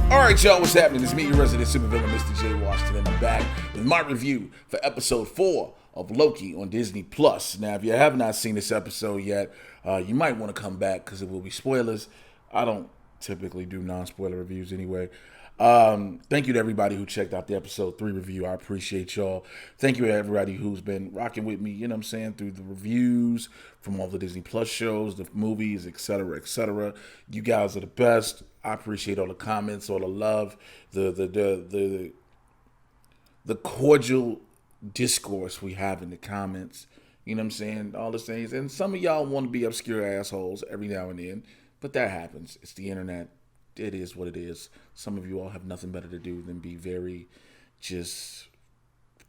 All right, y'all, what's happening? It's me, your resident supervillain, Mr. J. Washington, and I'm back with my review for episode 4 of Loki on Disney+. Now, if you have not seen this episode yet, you might want to come back because it will be spoilers. I don't typically do non-spoiler reviews anyway. Thank you to everybody who checked out the episode 3 review. I appreciate y'all. Thank you to everybody who's been rocking with me, you know what I'm saying, through the reviews from all the Disney Plus shows, the movies, etc., etc. You guys are the best. I appreciate all the comments, all the love, the cordial discourse we have in the comments. You know what I'm saying? All the things. And some of y'all want to be obscure assholes every now and then, but that happens. It's the internet. It is what it is. Some of you all have nothing better to do than be very just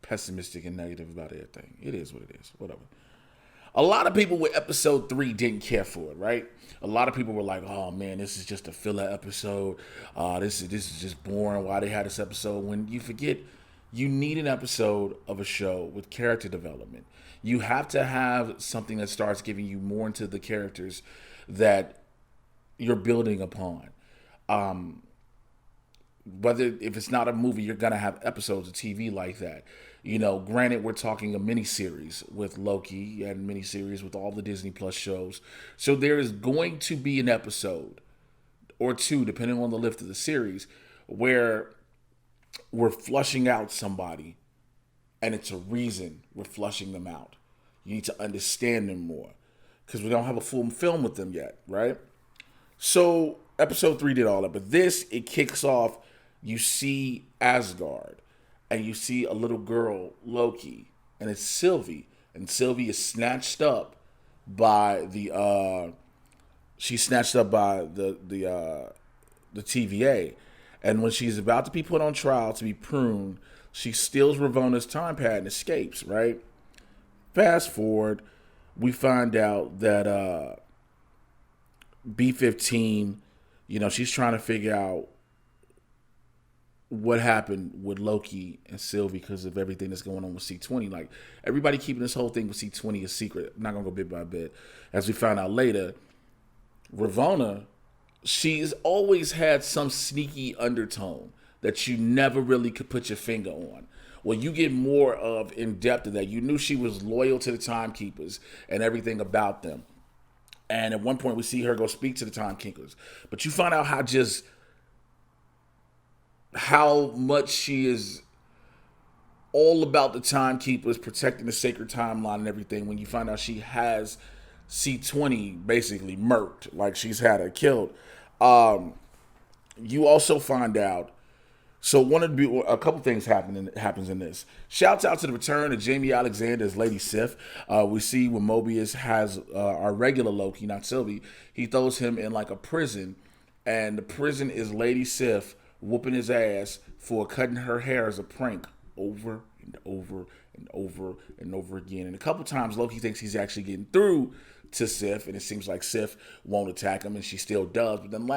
pessimistic and negative about everything. It is what it is. Whatever. A lot of people with episode 3 didn't care for it, right? A lot of people were like, oh man, this is just a filler episode. This is just boring. Why they had this episode? When you forget, you need an episode of a show with character development. You have to have something that starts giving you more into the characters that you're building upon. Whether if it's not a movie, you're gonna have episodes of TV like that. You know, granted, we're talking a miniseries with Loki and miniseries with all the Disney Plus shows. So there is going to be an episode or two, depending on the lift of the series, where we're flushing out somebody, and it's a reason we're flushing them out. You need to understand them more because we don't have a full film with them yet, right? So episode 3 did all that, but this, it kicks off. You see Asgard, and you see a little girl, Loki, and it's Sylvie, and Sylvie is snatched up by the TVA, and when she's about to be put on trial to be pruned, she steals Ravona's time pad and escapes. Right. Fast forward, we find out that B-15, you know, she's trying to figure out what happened with Loki and Sylvie because of everything that's going on with C20. Like, everybody keeping this whole thing with C20 a secret. I'm not going to go bit by bit. As we find out later, Ravonna, she's always had some sneaky undertone that you never really could put your finger on. Well, you get more of in depth of that. You knew she was loyal to the timekeepers and everything about them. And at one point, we see her go speak to the timekeepers. But you find out how much she is all about the timekeepers, protecting the sacred timeline and everything. When you find out she has C20 basically murked, like she's had her killed. You also find out. So a couple things happens in this. Shouts out to the return of Jamie Alexander as Lady Sif. We see when Mobius has our regular Loki, not Sylvie, he throws him in like a prison, and the prison is Lady Sif whooping his ass for cutting her hair as a prank over and over and over and over again. And a couple times Loki thinks he's actually getting through to Sif, and it seems like Sif won't attack him, and she still does. But then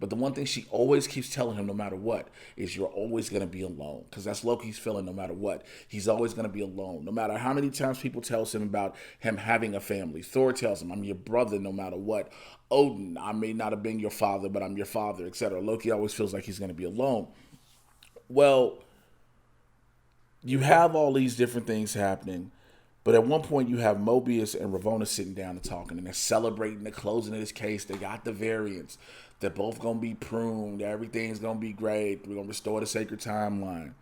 but the one thing she always keeps telling him, no matter what, is you're always going to be alone. Because that's Loki's feeling no matter what. He's always going to be alone. No matter how many times people tell him about him having a family. Thor tells him, I'm your brother no matter what. Odin, I may not have been your father, but I'm your father, etc. Loki always feels like he's going to be alone. Well, you have all these different things happening. But at one point, you have Mobius and Ravonna sitting down and talking, and they're celebrating the closing of this case. They got the variants. They're both going to be pruned. Everything's going to be great. We're going to restore the sacred timeline.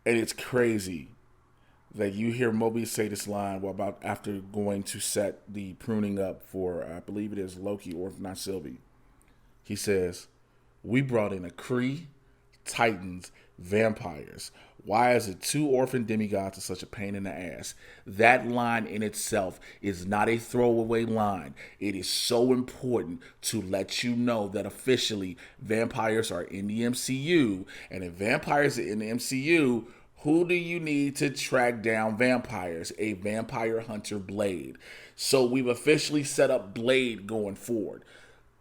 And it's crazy that you hear Mobius say this line after going to set the pruning up for, I believe it is Loki, or if not Sylvie. He says, we brought in a Kree, Titans, vampires. Why is it 2 orphan demigods are such a pain in the ass? That line in itself is not a throwaway line. It is so important to let you know that officially vampires are in the MCU. And if vampires are in the MCU, who do you need to track down vampires? A vampire hunter, Blade. So we've officially set up Blade going forward.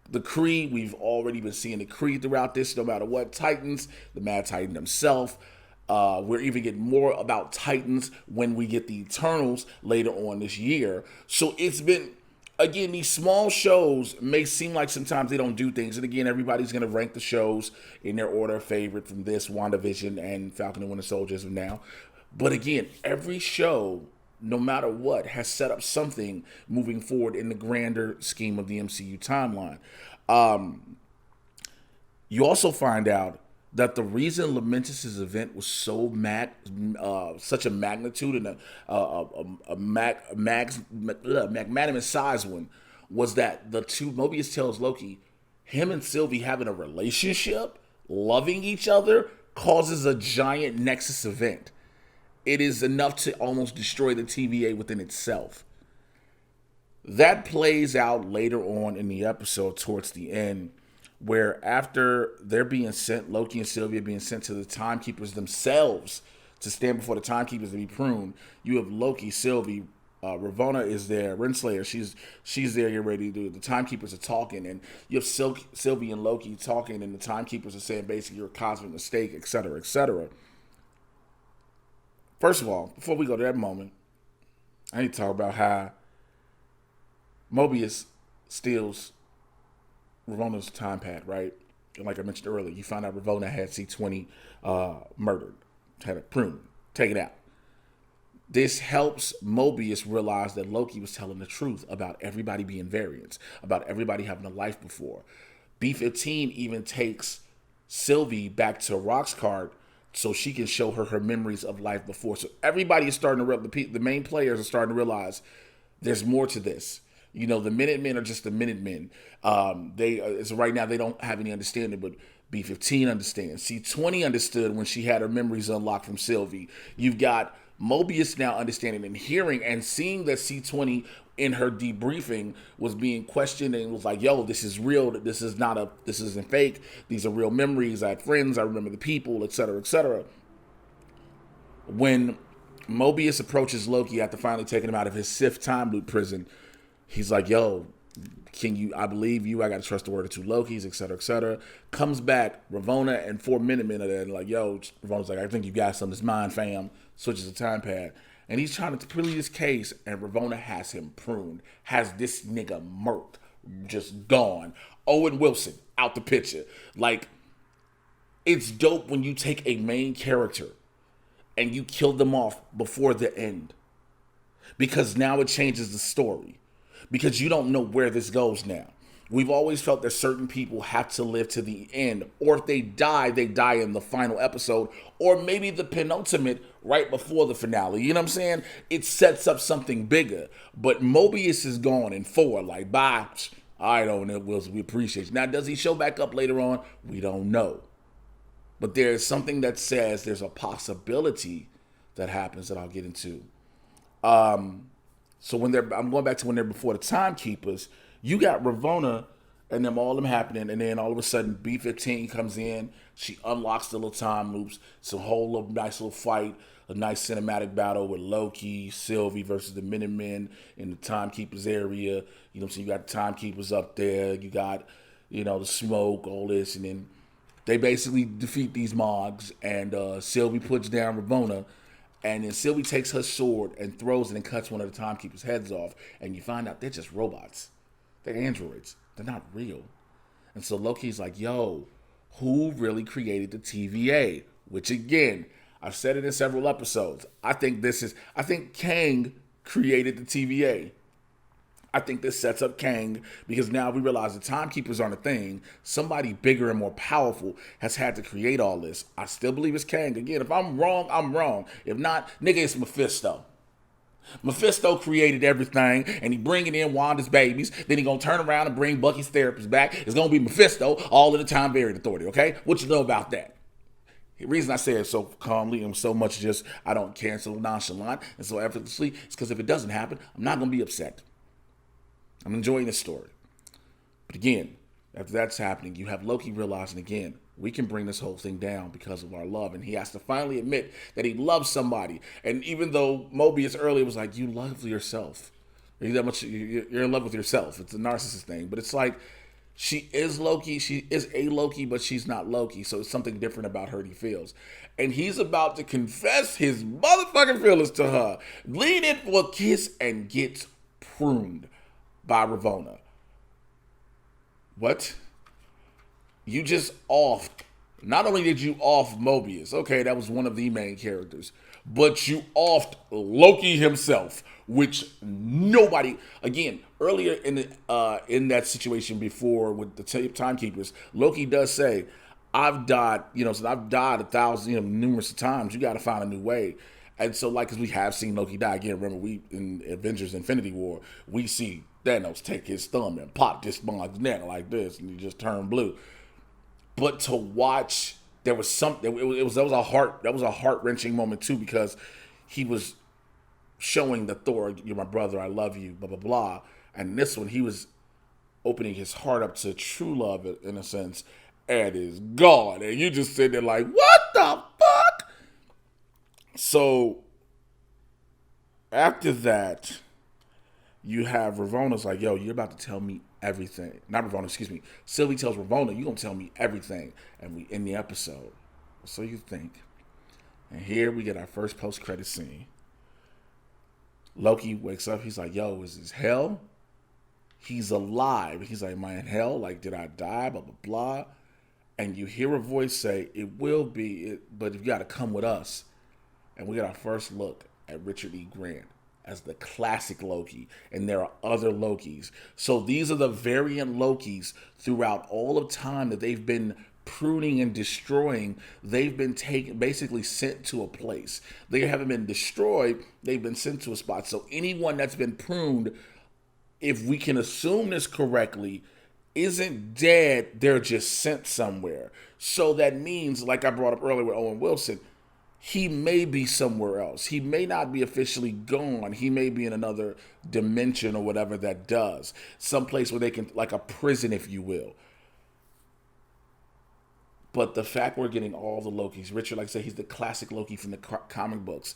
The Kree, we've already been seeing the Kree throughout this, no matter what. Titans, the Mad Titan himself. We're even getting more about Titans when we get the Eternals later on this year. So it's been again, these small shows may seem like sometimes they don't do things. And again, everybody's going to rank the shows in their order of favorite from this, WandaVision and Falcon and Winter Soldier as of now. But again, every show, no matter what, has set up something moving forward in the grander scheme of the MCU timeline. You also find out that the reason Lamentus's event was so such a magnitude and magnanimous size one was that the two Mobius tells Loki, him and Sylvie having a relationship, loving each other, causes a giant Nexus event. It is enough to almost destroy the TVA within itself. That plays out later on in the episode towards the end, where after they're being sent, Loki and Sylvia being sent to the timekeepers themselves to stand before the timekeepers to be pruned. You have Loki, Sylvie, Ravonna is there, Renslayer, she's there, you're ready to do it. The timekeepers are talking, and you have Sylvie and Loki talking, and the timekeepers are saying basically you're a cosmic mistake, etc., etc. First of all, before we go to that moment, I need to talk about how Mobius steals Ravonna's time pad, right? And like I mentioned earlier, you find out Ravonna had C20 murdered, had it pruned, taken out. This helps Mobius realize that Loki was telling the truth about everybody being variants, about everybody having a life before. B-15 even takes Sylvie back to Roxcart so she can show her memories of life before. So everybody is starting to, the main players are starting to realize there's more to this. You know, the Minutemen are just the Minutemen. So right now they don't have any understanding, but B-15 understands. C-20 understood when she had her memories unlocked from Sylvie. You've got Mobius now understanding and hearing and seeing that C-20 in her debriefing was being questioned and was like, yo, this is real. This isn't fake. These are real memories. I had friends. I remember the people, etc., etc. When Mobius approaches Loki after finally taking him out of his Sith time loop prison, he's like, yo, I believe you, I got to trust the word of two Lokis, etc., etc. Comes back, Ravonna and 4 Minutemen are there, and like, yo, Ravonna's like, I think you got something, it's mine, fam. Switches the time pad. And he's trying to plead his case, and Ravonna has him pruned, has this nigga murked, just gone. Owen Wilson, out the picture. Like, it's dope when you take a main character and you kill them off before the end. Because now it changes the story. Because you don't know where this goes now. We've always felt that certain people have to live to the end. Or if they die in the final episode. Or maybe the penultimate right before the finale. You know what I'm saying? It sets up something bigger. But Mobius is gone in 4. Like, bye. I don't know, Wilson. We appreciate you. Now, does he show back up later on? We don't know. But there's something that says there's a possibility that happens that I'll get into. So I'm going back to when they're before the timekeepers, you got Ravonna and all them happening, and then all of a sudden B-15 comes in, she unlocks the little time loops, it's a whole little nice little fight, a nice cinematic battle with Loki, Sylvie versus the Minutemen in the timekeepers area. You know what I'm saying? You got the timekeepers up there, you got, the smoke, all this, and then they basically defeat these Mogs, and Sylvie puts down Ravonna. And then Sylvie takes her sword and throws it and cuts one of the timekeepers' heads off. And you find out they're just robots. They're androids. They're not real. And so Loki's like, yo, who really created the TVA? Which again, I've said it in several episodes. I think Kang created the TVA. I think this sets up Kang because now we realize the timekeepers aren't a thing. Somebody bigger and more powerful has had to create all this. I still believe it's Kang. Again, if I'm wrong, I'm wrong. If not, nigga, it's Mephisto. Mephisto created everything, and he bringing in Wanda's babies. Then he gonna turn around and bring Bucky's therapist back. It's gonna be Mephisto, all of the time variant authority, okay? What you know about that? The reason I say it so calmly and so much just I don't care, so nonchalant and so effortlessly is because if it doesn't happen, I'm not gonna be upset. I'm enjoying this story. But again, after that's happening, you have Loki realizing again, we can bring this whole thing down because of our love. And he has to finally admit that he loves somebody. And even though Mobius earlier was like, you love yourself. You're in love with yourself. It's a narcissist thing. But it's like, she is Loki. She is a Loki, but she's not Loki. So it's something different about her he feels. And he's about to confess his motherfucking feelings to her. Lean in for a kiss and gets pruned. by Ravonna. What? You just offed. Not only did you off Mobius, okay, that was one of the main characters, but you offed Loki himself, which nobody. Again, earlier in that situation before with the timekeepers, Loki does say, "I've died, so I've died 1,000, numerous times. You got to find a new way." And so, like, because we have seen Loki die again. Remember, we in Avengers: Infinity War, we see Thanos take his thumb and pop this Bond's neck like this, and he just turned blue. But to watch, there was something. That was a heart wrenching moment too, because he was showing the Thor, "You're my brother, I love you," blah blah blah. And this one, he was opening his heart up to true love, in a sense, and is gone, and you just sit there like, what the fuck? So after that, you have Ravonna's like, "Yo, you're about to tell me everything." Not Ravonna, excuse me. Sylvie tells Ravonna, "You gonna tell me everything," and we end the episode. So you think, and here we get our first post-credit scene. Loki wakes up. He's like, "Yo, is this hell?" He's alive. He's like, "Am I in hell? Like, did I die? Blah blah blah." And you hear a voice say, "It will be, but you got to come with us." And we get our first look at Richard E. Grant as the classic Loki, and there are other Lokis. So these are the variant Lokis throughout all of time that they've been pruning and destroying. They've been basically sent to a place. They haven't been destroyed, they've been sent to a spot. So anyone that's been pruned, if we can assume this correctly, isn't dead, they're just sent somewhere. So that means, like I brought up earlier with Owen Wilson, he may be somewhere else. He may not be officially gone. He may be in another dimension or whatever that does. Someplace where they can, like a prison, if you will. But the fact we're getting all the Lokis, Richard, like I said, he's the classic Loki from the comic books.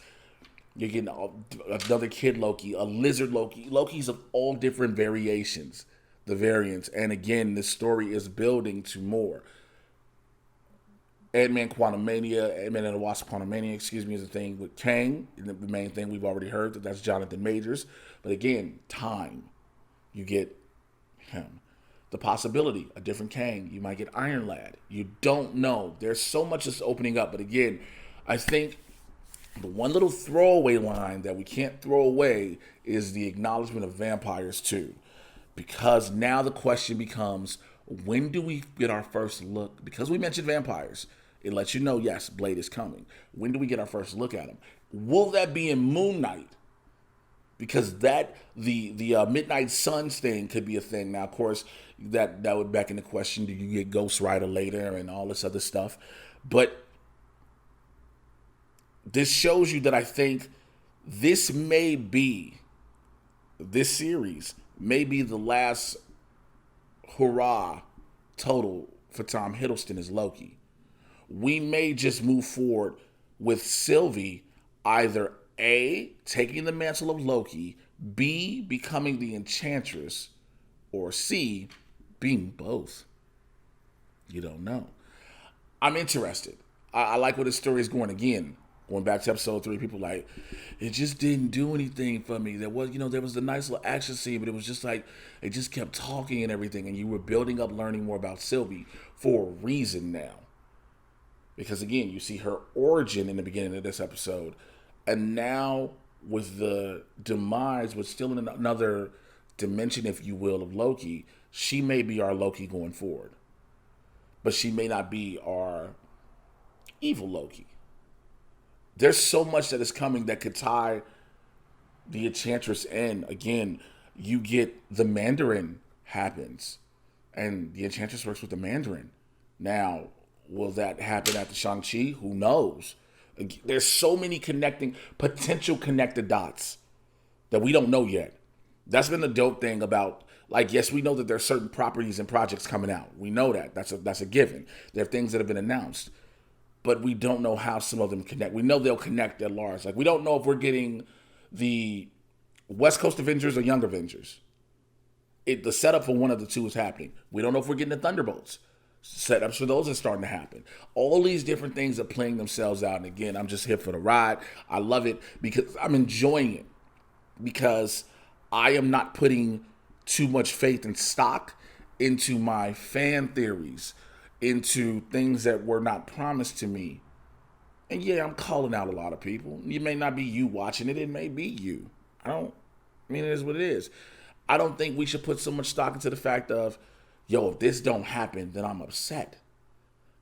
You're getting another kid Loki, a lizard Loki, Lokis of all different variations, the variants. And again, this story is building to more. Ant-Man Quantumania, Ant-Man and the Wasp Quantumania, is a thing with Kang. The main thing we've already heard, that's Jonathan Majors. But again, time. You get him. The possibility, a different Kang. You might get Iron Lad. You don't know. There's so much that's opening up. But again, I think the one little throwaway line that we can't throw away is the acknowledgement of vampires too. Because now the question becomes, when do we get our first look? Because we mentioned vampires, it lets you know, yes, Blade is coming. When do we get our first look at him? Will that be in Moon Knight? Because that the Midnight Suns thing could be a thing. Now, of course, that would back into question, do you get Ghost Rider later and all this other stuff? But this shows you that I think this series may be the last hurrah total for Tom Hiddleston as Loki. We may just move forward with Sylvie either A, taking the mantle of Loki, B, becoming the Enchantress, or C, being both. You don't know. I'm interested. I like where the story is going. Again, going back to episode 3, people like, it just didn't do anything for me. There was the nice little action scene, but it was just like, it just kept talking and everything, and you were building up, learning more about Sylvie for a reason now. Because again, you see her origin in the beginning of this episode, and now with the demise, but still in another dimension, if you will, of Loki, she may be our Loki going forward. But she may not be our evil Loki. There's so much that is coming that could tie the Enchantress in. Again, you get the Mandarin happens, and the Enchantress works with the Mandarin. Now, will that happen after Shang-Chi? Who knows? There's so many potential connected dots that we don't know yet. That's been the dope thing about, like, yes, we know that there's certain properties and projects coming out. We know that. That's a given. There are things that have been announced. But we don't know how some of them connect. We know they'll connect at large. Like, we don't know if we're getting the West Coast Avengers or Young Avengers. The setup for one of the two is happening. We don't know if we're getting the Thunderbolts. Setups for those are starting to happen. All these different things are playing themselves out. And again, I'm just here for the ride. I love it because I'm enjoying it. Because I am not putting too much faith and stock into my fan theories, into things that were not promised to me. And yeah, I'm calling out a lot of people. It may not be you watching it, it may be you. I mean, it is what it is. I don't think we should put so much stock into the fact of, yo, if this don't happen, then I'm upset.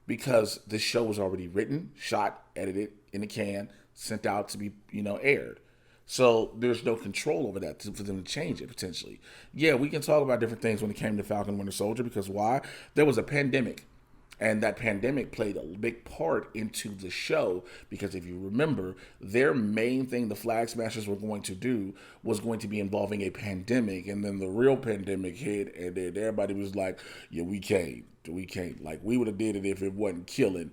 Because this show was already written, shot, edited, in the can, sent out to be, aired. So there's no control over that for them to change it potentially. Yeah, we can talk about different things when it came to Falcon Winter Soldier, because why? There was a pandemic. And that pandemic played a big part into the show, because if you remember, their main thing the Flag Smashers were going to do was going to be involving a pandemic. And then the real pandemic hit, and then everybody was like, yeah, we can't. Like, we would have did it if it wasn't killing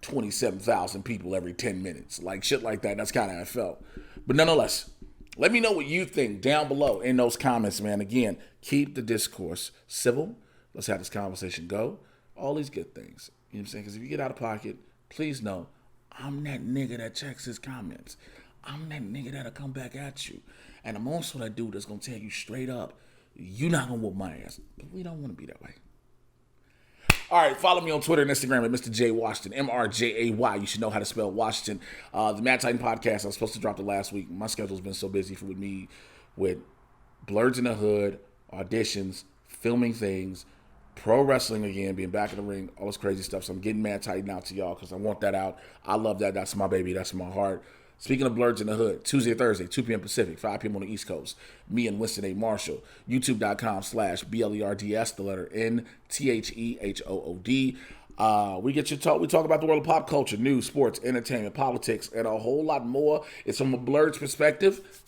27,000 people every 10 minutes. Like, shit like that. That's kind of how I felt. But nonetheless, let me know what you think down below in those comments, man. Again, keep the discourse civil. Let's have this conversation go. All these good things. You know what I'm saying? Because if you get out of pocket, please know I'm that nigga that checks his comments. I'm that nigga that'll come back at you. And I'm also that dude that's going to tell you straight up, you're not going to whoop my ass. But we don't want to be that way. All right, follow me on Twitter and Instagram at Mr. J Washington, MRJAY. You should know how to spell Washington. The Mad Titan podcast, I was supposed to drop it last week. My schedule's been so busy with me with Blurs in the Hood, auditions, filming things, pro wrestling again, being back in the ring, all this crazy stuff. So I'm getting Mad Titan out to y'all because I want that out. I love that. That's my baby. That's my heart. Speaking of Blurs in the Hood, Tuesday, Thursday, 2 p.m. Pacific, 5 p.m. on the East Coast. Me and Winston A. Marshall. YouTube.com/BLERDS, the letter NTHEHOOD. We get your talk. We talk about the world of pop culture, news, sports, entertainment, politics, and a whole lot more. It's from a Blurred's perspective,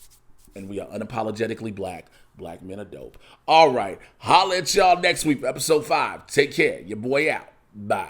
and we are unapologetically black. Black men are dope. All right. Holla at y'all next week for episode 5. Take care. Your boy out. Bye.